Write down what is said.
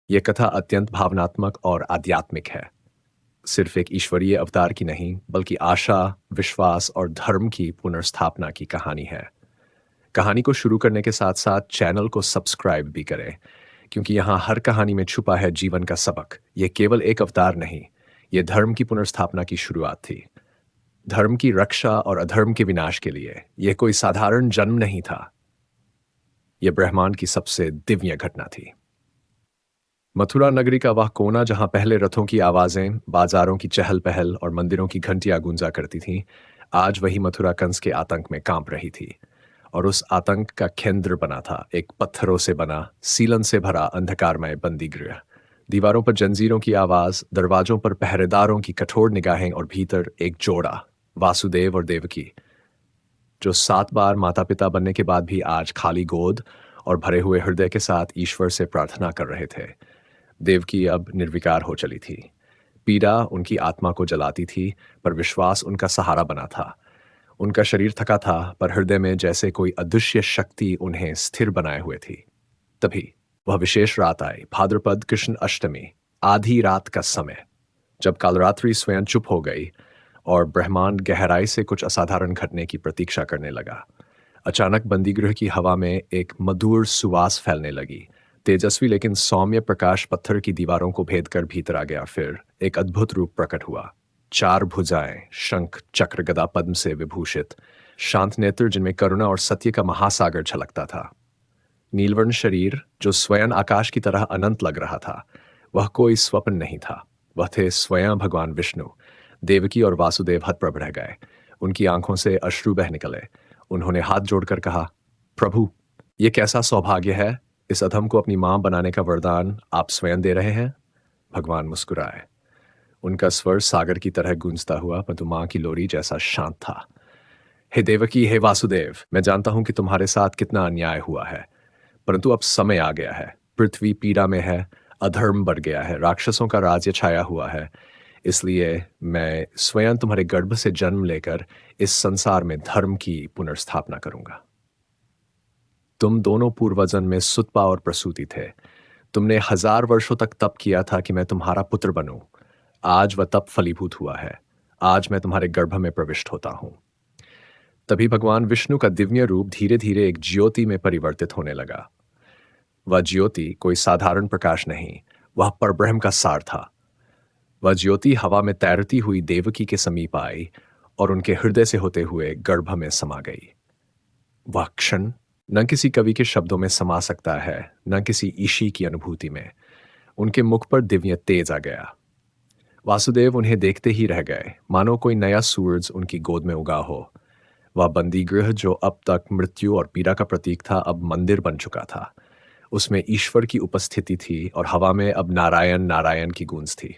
ये कथा अत्यंत भावनात्मक और आध्यात्मिक है। सिर्फ एक ईश्वरीय अवतार की नहीं, बल्कि आशा, विश्वास और धर्म की पुनर्स्थापना की कहानी है। कहानी को शुरू करने के साथ-साथ चैनल को सब्सक्राइब भी करें, क्योंकि यहाँ हर कहानी में छुपा है जीवन का सबक। ये केवल एक अवतार नहीं, ये धर्म की पुनर्स्थापना की शुरुआत थी। धर्म की रक्षा और अधर्म के विनाश के लिए। यह कोई साधारण जन्म नहीं था, यह ब्रह्मांड की सबसे दिव्य घटना थी। मथुरा नगरी का वह कोना जहां पहले रथों की आवाजें, बाजारों की चहल-पहल और मंदिरों की घंटियां गूंजा करती थीं, आज वही मथुरा कंस के आतंक में कांप रही थी। और उस आतंक का केंद्र बना था एक पत्थरों से बना, सीलन से भरा अंधकारमय बंदी गृह। दीवारों पर जंजीरों की आवाज, दरवाजों पर पहरेदारों की कठोर निगाहें और भीतर एक जोड़ा, वासुदेव और देवकी, जो 7 बार माता-पिता बनने के बाद भी आज खाली गोद और भरे हुए हृदय के साथ ईश्वर से प्रार्थना कर रहे थे। देवकी अब निर्विकार हो चली थी। पीड़ा उनकी आत्मा को जलाती थी, पर विश्वास उनका सहारा बना था। उनका शरीर थका था, पर हृदय में जैसे कोई अदृश्य शक्ति उन्हें स्थिर बनाए हुए थी। तभी वह विशेष रात आई, भाद्रपद कृष्ण अष्टमी, आधी रात का समय, जब कालरात्रि स्वयं चुप हो गई और ब्रह्मांड गहराई से कुछ असाधारण घटने की प्रतीक्षा करने लगा। अचानक बंदीगृह की हवा में एक मधुर सुवास फैलने लगी। तेजस्वी लेकिन सौम्य प्रकाश पत्थर की दीवारों को भेद कर भीतर आ गया। फिर एक अद्भुत रूप प्रकट हुआ। 4 भुजाएं, शंख, चक्र, गदा, पद्म से विभूषित, शांत नेत्र जिनमें करुणा और सत्य का महासागर छलकता था। नीलवर्ण शरीर जो स्वयं आकाश की तरह अनंत लग रहा था, वह कोई स्वप्न नहीं था। वह थे स्वयं भगवान विष्णु। देवकी और वासुदेव हतप्रभ रह गए। उनकी आंखों से अश्रु बह निकले। उन्होंने हाथ जोड़कर कहा, प्रभु, ये कैसा सौभाग्य है। इस अधम को अपनी मां बनाने का वरदान आप स्वयं दे रहे हैं। भगवान मुस्कुराए। उनका स्वर सागर की तरह गूंजता हुआ, परंतु मां की लोरी जैसा शांत था। हे देवकी, हे वासुदेव, मैं जानता हूं कि तुम्हारे साथ कितना अन्याय हुआ है, परंतु अब समय आ गया है। पृथ्वी पीड़ा में है, अधर्म बढ़ गया है, राक्षसों का राज्य छाया हुआ है। इसलिए मैं स्वयं तुम्हारे गर्भ से जन्म लेकर इस संसार में धर्म की पुनर्स्थापना करूंगा। तुम दोनों पूर्वजन्म में सुतपा और प्रसूति थे। तुमने 1000 वर्षों तक तप किया था कि मैं तुम्हारा पुत्र बनूं। आज वह तप फलीभूत हुआ है। आज मैं तुम्हारे गर्भ में प्रविष्ट होता हूं। तभी भगवान विष्णु का दिव्य रूप धीरे धीरे एक ज्योति में परिवर्तित होने लगा। वह ज्योति कोई साधारण प्रकाश नहीं, वह परब्रह्म का सार था। वह ज्योति हवा में तैरती हुई देवकी के समीप आई और उनके हृदय से होते हुए गर्भ में समा गई। वह क्षण न किसी कवि के शब्दों में समा सकता है, न किसी ईशी की अनुभूति में। उनके मुख पर दिव्य तेज आ गया। वासुदेव उन्हें देखते ही रह गए, मानो कोई नया सूरज उनकी गोद में उगा हो। वह बंदीगृह जो अब तक मृत्यु और पीड़ा का प्रतीक था, अब मंदिर बन चुका था। उसमें ईश्वर की उपस्थिति थी और हवा में अब नारायण नारायण की गूंज थी।